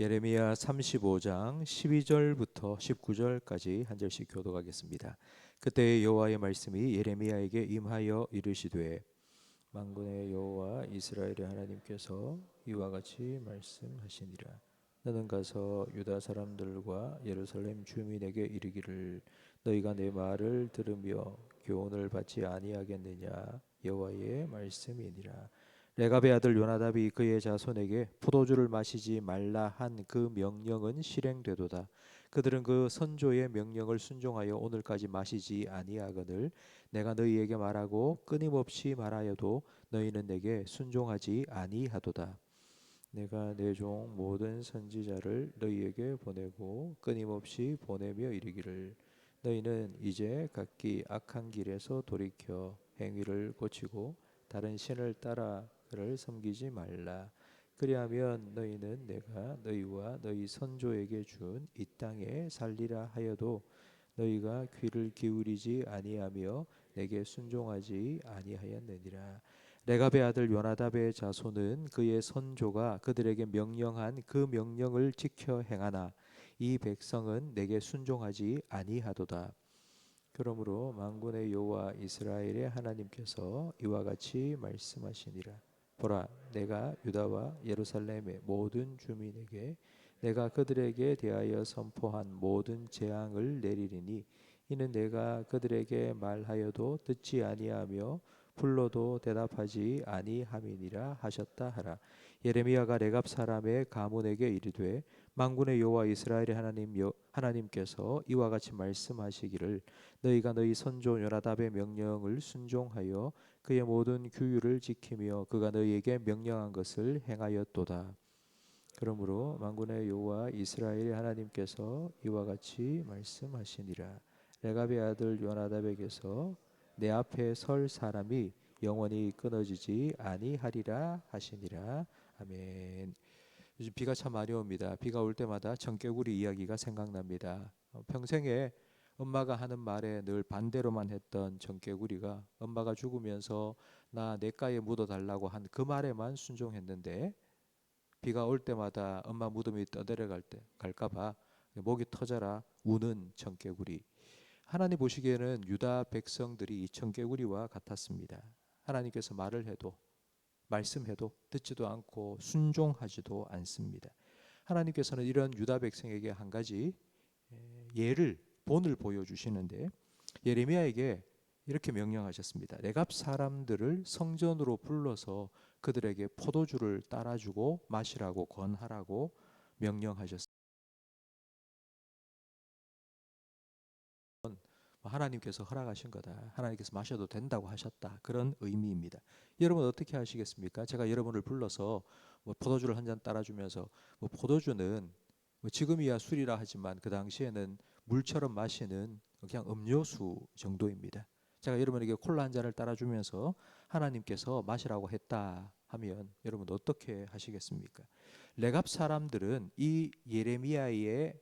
예레미야 35장 12절부터 19절까지 한 절씩 교독하겠습니다. 그때 여호와의 말씀이 예레미야에게 임하여 이르시되 만군의 여호와 이스라엘의 하나님께서 이와 같이 말씀하시니라. 너는 가서 유다 사람들과 예루살렘 주민에게 이르기를 너희가 내 말을 들으며 교훈을 받지 아니하겠느냐. 여호와의 말씀이니라. 레갑의 아들 요나답이 그의 자손에게 포도주를 마시지 말라 한 그 명령은 실행되도다. 그들은 그 선조의 명령을 순종하여 오늘까지 마시지 아니하거늘 내가 너희에게 말하고 끊임없이 말하여도 너희는 내게 순종하지 아니하도다. 내가 내 종 모든 선지자를 너희에게 보내고 끊임없이 보내며 이르기를 너희는 이제 각기 악한 길에서 돌이켜 행위를 고치고 다른 신을 따라 그를 섬기지 말라. 그리하면 너희는 내가 너희와 너희 선조에게 준 이 땅에 살리라 하여도 너희가 귀를 기울이지 아니하며 내게 순종하지 아니하였느니라. 레갑의 아들 요나답의 자손은 그의 선조가 그들에게 명령한 그 명령을 지켜 행하나 이 백성은 내게 순종하지 아니하도다. 그러므로 만군의 여호와 이스라엘의 하나님께서 이와 같이 말씀하시니라. 보라, 내가 유다와 예루살렘의 모든 주민에게 내가 그들에게 대하여 선포한 모든 재앙을 내리리니 이는 내가 그들에게 말하여도 듣지 아니하며 불러도 대답하지 아니함이니라 하셨다 하라. 예레미야가 레갑 사람의 가문에게 이르되 만군의 여호와 이스라엘의 하나님께서 이와 같이 말씀하시기를 너희가 너희 선조 요나답의 명령을 순종하여 그의 모든 규율을 지키며 그가 너희에게 명령한 것을 행하였도다. 그러므로 만군의 여호와 이스라엘의 하나님께서 이와 같이 말씀하시니라. 레갑의 아들 요나답에게서 내 앞에 설 사람이 영원히 끊어지지 아니하리라 하시니라. 아멘. 요즘 비가 참 많이 옵니다. 비가 올 때마다 청개구리 이야기가 생각납니다. 평생에 엄마가 하는 말에 늘 반대로만 했던 청개구리가 엄마가 죽으면서 나 냇가에 묻어달라고 한 그 말에만 순종했는데 비가 올 때마다 엄마 무덤이 떠내려갈 때 갈까봐 목이 터져라 우는 청개구리. 하나님 보시기에는 유다 백성들이 이 청개구리와 같았습니다. 하나님께서 말을 해도 말씀해도 듣지도 않고 순종하지도 않습니다. 하나님께서는 이런 유다 백성에게 한 가지 예를 본을 보여주시는데 예레미야에게 이렇게 명령하셨습니다. 레갑 사람들을 성전으로 불러서 그들에게 포도주를 따라주고 마시라고 권하라고 명령하셨습니다. 하나님께서 허락하신 거다. 하나님께서 마셔도 된다고 하셨다. 그런 의미입니다. 여러분 어떻게 하시겠습니까? 제가 여러분을 불러서 포도주를 한 잔 따라주면서 포도주는 지금이야 술이라 하지만 그 당시에는 물처럼 마시는 그냥 음료수 정도입니다. 제가 여러분에게 콜라 한 잔을 따라주면서 하나님께서 마시라고 했다 하면 여러분 어떻게 하시겠습니까? 레갑 사람들은 이 예레미야의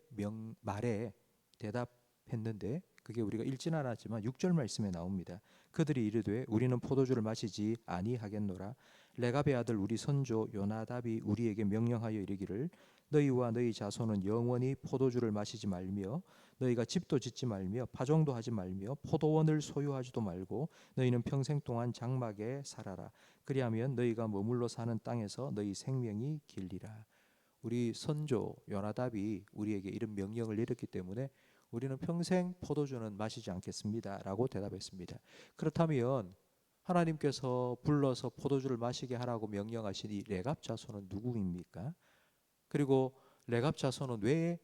말에 대답했는데 그게 우리가 읽지는 않았지만 6절 말씀에 나옵니다. 그들이 이르되 우리는 포도주를 마시지 아니하겠노라. 레갑의 아들 우리 선조 요나답이 우리에게 명령하여 이르기를 너희와 너희 자손은 영원히 포도주를 마시지 말며 너희가 집도 짓지 말며 파종도 하지 말며 포도원을 소유하지도 말고 너희는 평생 동안 장막에 살아라. 그리하면 너희가 머물러 사는 땅에서 너희 생명이 길리라. 우리 선조 요나답이 우리에게 이런 명령을 내렸기 때문에 우리는 평생 포도주는 마시지 않겠습니다 라고 대답했습니다. 그렇다면 하나님께서 불러서 포도주를 마시게 하라고 명령하신 이 레갑 자손은 누구입니까? 그리고 레갑 자손은 왜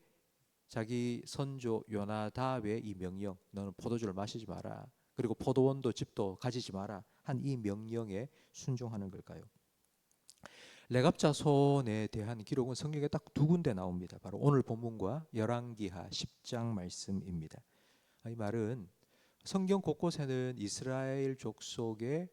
자기 선조 요나답의 이 명령 너는 포도주를 마시지 마라 그리고 포도원도 집도 가지지 마라 한 이 명령에 순종하는 걸까요? 레갑 자손에 대한 기록은 성경에 딱 두 군데 나옵니다. 바로 오늘 본문과 열왕기하 10장 말씀입니다. 이 말은 성경 곳곳에는 이스라엘 족속의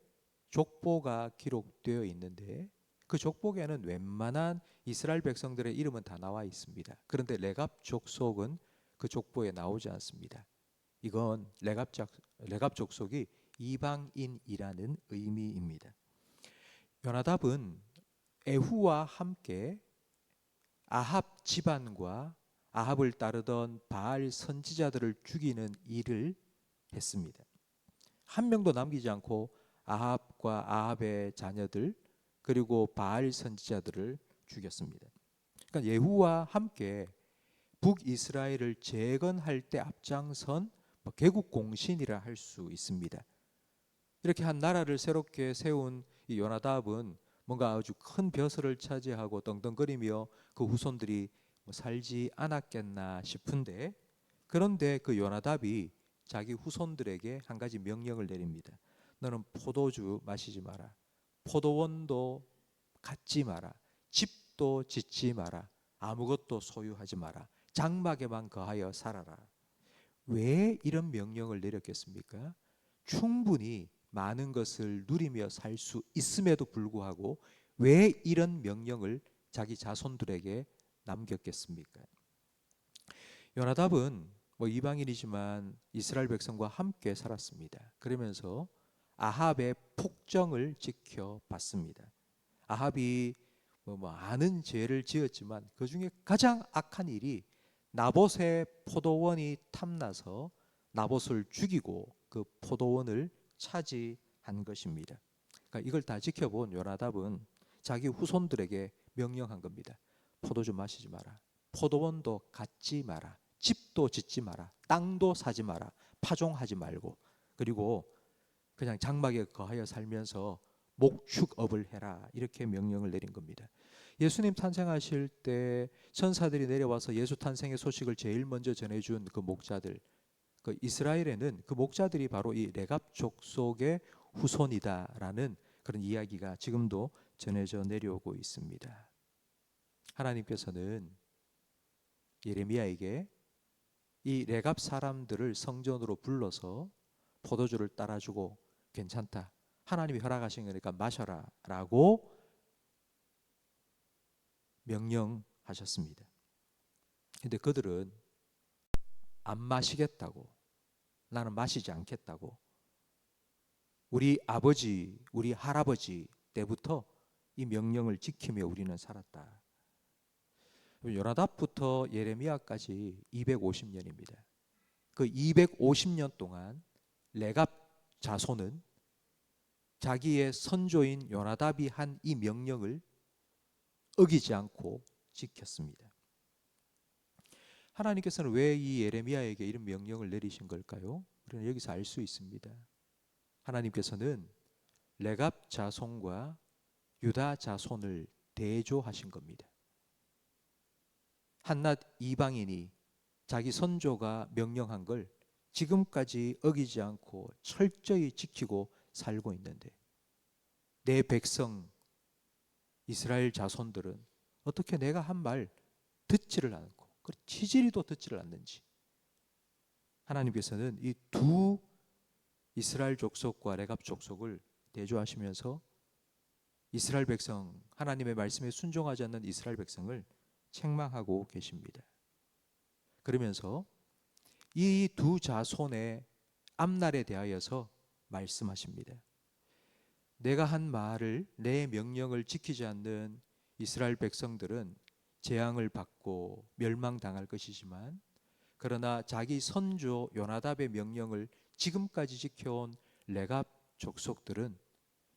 족보가 기록되어 있는데 그 족보에는 웬만한 이스라엘 백성들의 이름은 다 나와 있습니다. 그런데 레갑 족속은 그 족보에 나오지 않습니다. 이건 레갑 족속이 이방인이라는 의미입니다. 요나답은 에후와 함께 아합 집안과 아합을 따르던 바알 선지자들을 죽이는 일을 했습니다. 한 명도 남기지 않고 아합과 아합의 자녀들 그리고 바알 선지자들을 죽였습니다. 그러니까 예후와 함께 북이스라엘을 재건할 때 앞장선 개국 공신이라 할 수 있습니다. 이렇게 한 나라를 새롭게 세운 이 요나답은 뭔가 아주 큰 벼슬을 차지하고 떵떵거리며 그 후손들이 살지 않았겠나 싶은데, 그런데 그 요나답이 자기 후손들에게 한 가지 명령을 내립니다. 너는 포도주 마시지 마라. 포도원도 갖지 마라. 집도 짓지 마라. 아무것도 소유하지 마라. 장막에만 거하여 살아라. 왜 이런 명령을 내렸겠습니까? 충분히 많은 것을 누리며 살 수 있음에도 불구하고 왜 이런 명령을 자기 자손들에게 남겼겠습니까? 요나답은 이방인이지만 이스라엘 백성과 함께 살았습니다. 그러면서 아합의 폭정을 지켜봤습니다. 아합이 아는 죄를 지었지만 그 중에 가장 악한 일이 나봇의 포도원이 탐나서 나봇을 죽이고 그 포도원을 차지한 것입니다. 그러니까 이걸 다 지켜본 요나답은 자기 후손들에게 명령한 겁니다. 포도주 마시지 마라. 포도원도 갖지 마라. 집도 짓지 마라. 땅도 사지 마라. 파종하지 말고, 그리고 그냥 장막에 거하여 살면서 목축업을 해라. 이렇게 명령을 내린 겁니다. 예수님 탄생하실 때 천사들이 내려와서 예수 탄생의 소식을 제일 먼저 전해준 그 목자들, 그 이스라엘에는 그 목자들이 바로 이 레갑 족속의 후손이다라는 그런 이야기가 지금도 전해져 내려오고 있습니다. 하나님께서는 예레미야에게 이 레갑 사람들을 성전으로 불러서 포도주를 따라주고 괜찮다. 하나님이 허락하신 거니까 마셔라 라고 명령하셨습니다. 근데 그들은 안 마시겠다고, 나는 마시지 않겠다고, 우리 아버지, 우리 할아버지 때부터 이 명령을 지키며 우리는 살았다. 요나답부터 예레미야까지 250년입니다. 그 250년 동안 레갑 자손은 자기의 선조인 요나답이 한 이 명령을 어기지 않고 지켰습니다. 하나님께서는 왜 이 예레미야에게 이런 명령을 내리신 걸까요? 우리는 여기서 알 수 있습니다. 하나님께서는 레갑 자손과 유다 자손을 대조하신 겁니다. 한낱 이방인이 자기 선조가 명령한 걸 지금까지 어기지 않고 철저히 지키고 살고 있는데, 내 백성 이스라엘 자손들은 어떻게 내가 한 말 듣지를 않고 치질이도 듣지를 않는지, 하나님께서는 이 두 이스라엘 족속과 레갑 족속을 대조하시면서 이스라엘 백성, 하나님의 말씀에 순종하지 않는 이스라엘 백성을 책망하고 계십니다. 그러면서 이 두 자손의 앞날에 대하여서 말씀하십니다. 내가 한 말을, 내 명령을 지키지 않는 이스라엘 백성들은 재앙을 받고 멸망당할 것이지만, 그러나 자기 선조 요나답의 명령을 지금까지 지켜온 레갑 족속들은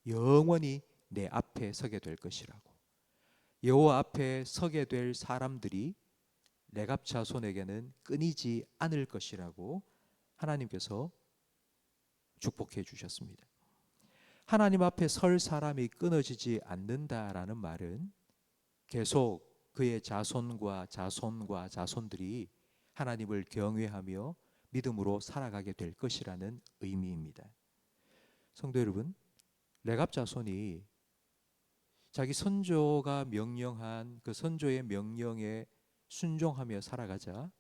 영원히 내 앞에 서게 될 것이라고, 여호와 앞에 서게 될 사람들이 레갑 자손에게는 끊이지 않을 것이라고 하나님께서 축복해 주셨습니다. 하나님 앞에 설 사람이 끊어지지 않는다라는 말은 계속 그의 자손과 자손과 자손들이 하나님을 경외하며 믿음으로 살아가게 될 것이라는 의미입니다. 성도 여러분, 레갑 자손이 자기 선조가 명령한 그 선조의 명령에 순종하며 살아가자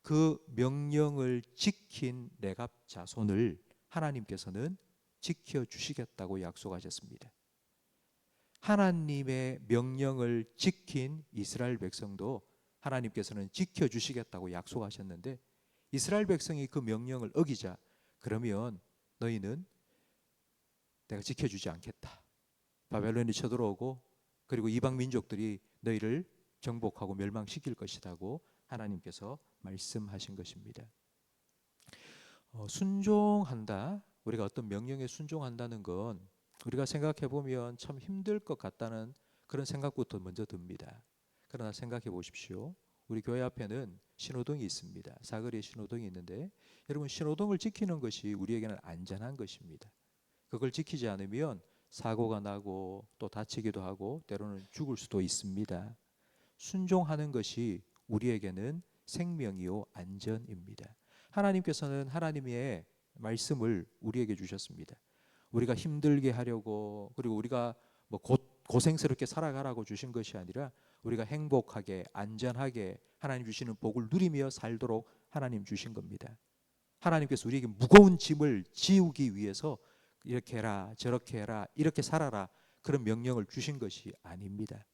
그 명령을 지킨 레갑 자손을 하나님께서는 지켜주시겠다고 약속하셨습니다. 하나님의 명령을 지킨 이스라엘 백성도 하나님께서는 지켜주시겠다고 약속하셨는데, 이스라엘 백성이 그 명령을 어기자 그러면 너희는 내가 지켜주지 않겠다. 바벨론이 쳐들어오고 그리고 이방 민족들이 너희를 정복하고 멸망시킬 것이라고 하나님께서 말씀하신 것입니다. 순종한다, 우리가 어떤 명령에 순종한다는 건 우리가 생각해 보면 참 힘들 것 같다는 그런 생각부터 먼저 듭니다. 그러나 생각해 보십시오. 우리 교회 앞에는 신호등이 있습니다. 사거리에 신호등이 있는데 여러분, 신호등을 지키는 것이 우리에게는 안전한 것입니다. 그걸 지키지 않으면 사고가 나고 또 다치기도 하고 때로는 죽을 수도 있습니다. 순종하는 것이 우리에게는 생명이요 안전입니다. 하나님께서는 하나님의 말씀을 우리에게 주셨습니다. 우리가 힘들게 하려고, 그리고 우리가 뭐 고생스럽게 살아가라고 주신 것이 아니라 우리가 행복하게 안전하게 하나님 주시는 복을 누리며 살도록 하나님 주신 겁니다. 하나님께서 우리에게 무거운 짐을 지우기 위해서 이렇게 해라 저렇게 해라 이렇게 살아라 그런 명령을 주신 것이 아닙니다.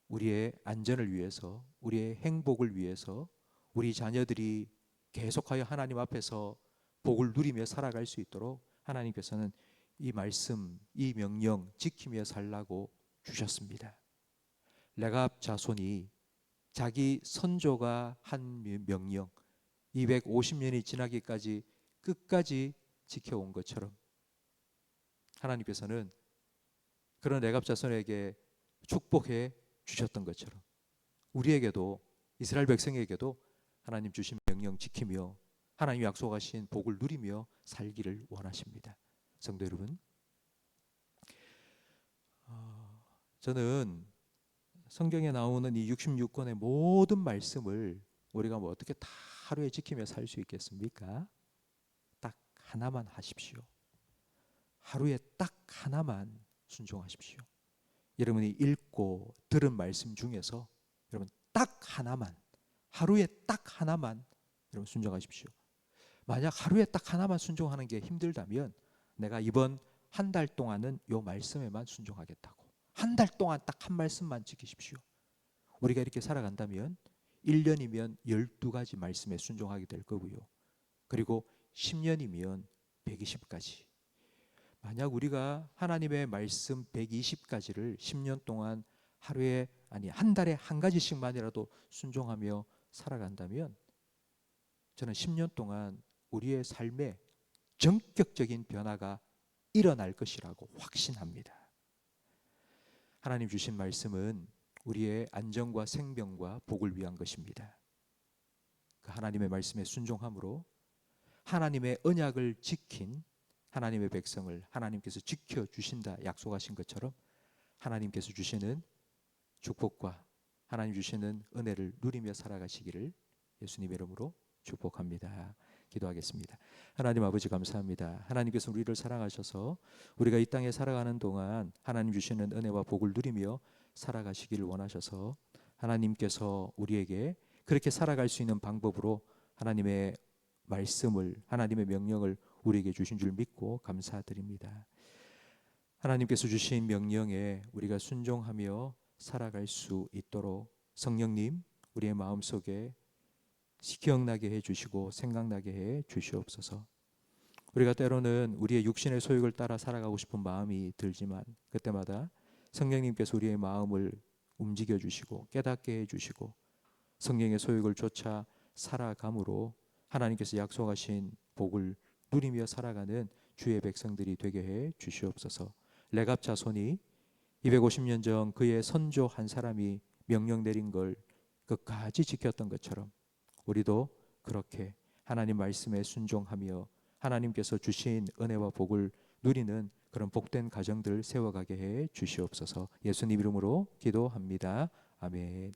우리의 안전을 위해서, 우리의 행복을 위해서, 우리 자녀들이 계속하여 하나님 앞에서 복을 누리며 살아갈 수 있도록 하나님께서는 이 말씀, 이 명령 지키며 살라고 주셨습니다. 레갑 자손이 자기 선조가 한 명령 250년이 지나기까지 끝까지 지켜온 것처럼 하나님께서는 그런 레갑 자손에게 축복해 주셨던 것처럼 우리에게도, 이스라엘 백성에게도 하나님 주신 명령 지키며 하나님 약속하신 복을 누리며 살기를 원하십니다. 성도 여러분, 저는 성경에 나오는 이 66권의 모든 말씀을 우리가 뭐 어떻게 다 하루에 지키며 살 수 있겠습니까? 딱 하나만 하십시오. 하루에 딱 하나만 순종하십시오. 여러분이 읽고 들은 말씀 중에서 여러분 딱 하나만, 하루에 딱 하나만 여러분 순종하십시오. 만약 하루에 딱 하나만 순종하는 게 힘들다면 내가 이번 한 달 동안은 요 말씀에만 순종하겠다고, 한 달 동안 딱 한 말씀만 지키십시오. 우리가 이렇게 살아간다면 1년이면 12가지 말씀에 순종하게 될 거고요. 그리고 10년이면 120가지. 만약 우리가 하나님의 말씀 120가지를 10년 동안 하루에, 아니 한 달에 한 가지씩만이라도 순종하며 살아간다면 저는 10년 동안 우리의 삶에 전격적인 변화가 일어날 것이라고 확신합니다. 하나님 주신 말씀은 우리의 안전과 생명과 복을 위한 것입니다. 그 하나님의 말씀에 순종함으로 하나님의 언약을 지킨 하나님의 백성을 하나님께서 지켜주신다 약속하신 것처럼 하나님께서 주시는 축복과 하나님 주시는 은혜를 누리며 살아가시기를 예수님의 이름으로 축복합니다. 기도하겠습니다. 하나님 아버지 감사합니다. 하나님께서 우리를 사랑하셔서 우리가 이 땅에 살아가는 동안 하나님 주시는 은혜와 복을 누리며 살아가시기를 원하셔서 하나님께서 우리에게 그렇게 살아갈 수 있는 방법으로 하나님의 말씀을, 하나님의 명령을 우리에게 주신 줄 믿고 감사드립니다. 하나님께서 주신 명령에 우리가 순종하며 살아갈 수 있도록 성령님 우리의 마음속에 기억나게 해주시고 생각나게 해 주시옵소서. 우리가 때로는 우리의 육신의 소욕을 따라 살아가고 싶은 마음이 들지만 그때마다 성령님께서 우리의 마음을 움직여 주시고 깨닫게 해 주시고 성령의 소욕을 쫓아 살아감으로 하나님께서 약속하신 복을 누리며 살아가는 주의 백성들이 되게 해 주시옵소서. 레갑 자손이 250년 전 그의 선조 한 사람이 명령 내린 걸 끝까지 지켰던 것처럼 우리도 그렇게 하나님 말씀에 순종하며 하나님께서 주신 은혜와 복을 누리는 그런 복된 가정들 세워가게 해 주시옵소서. 예수님 이름으로 기도합니다. 아멘.